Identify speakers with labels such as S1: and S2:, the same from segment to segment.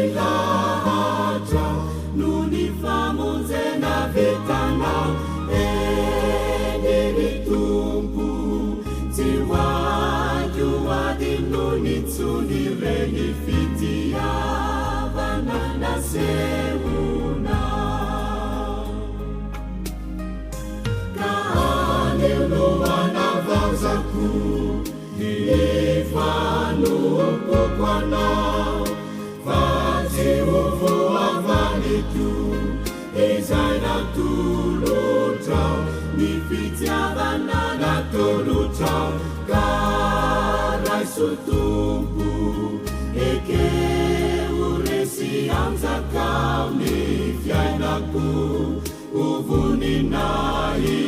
S1: milahatra no nifamonjena vitana eny tompo tsy hoaio ady no nitsony reny fitiavana nasehona ka aneo no anavazako ifanompoko anao fa tsy ho voavaniko izay natolotrao ny fitiavana natolotrao ka raiso tompo ekeo resy anjakao ny fiainako ho voninahitra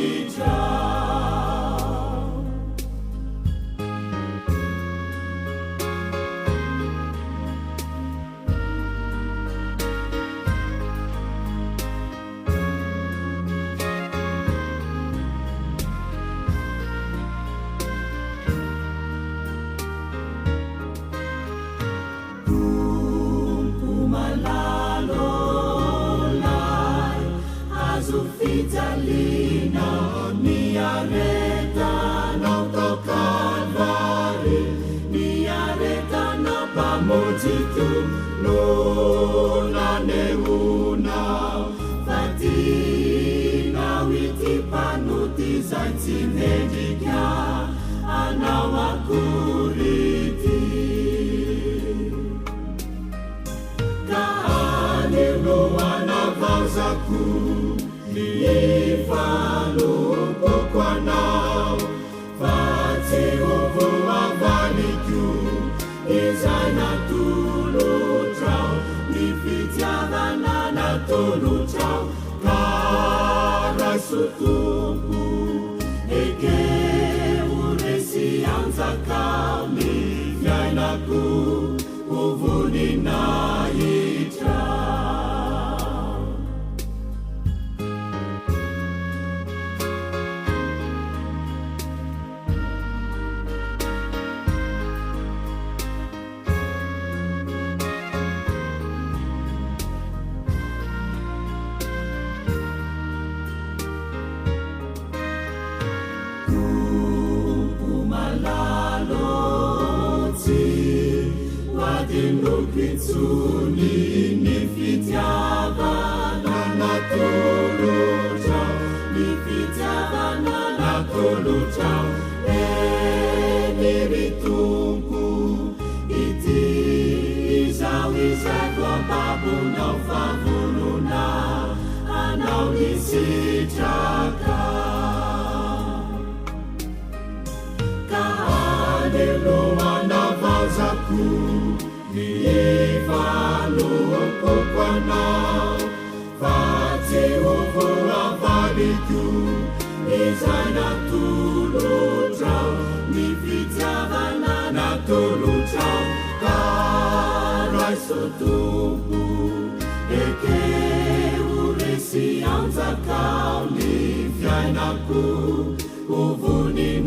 S1: fijalina niaretanao tao Kalvari niaretanao pamojito no nanehonao fa tinao ity mpanoty zay tsy mendrika anao akority ka aneo no anavazako ifanompoko anao fa tsy ho voavaniko izay natolotrao ny fitiavana natolotrao ka raiso tompo ekeo resy anjakao ny fiainako ho voninahitra nukitsuni ni fitiavana natolotrao ni fitiavana natolotrao eny tompo ity izao izako ambabonao favolona anao nisitraka ka aneo no anavazako ifanompoko anao fa tsy ho voavaniko izay natolotrao ny fitiavana natolotrao ka raiso tompo ekeo resy anjakao ny fiainako ho voninahitra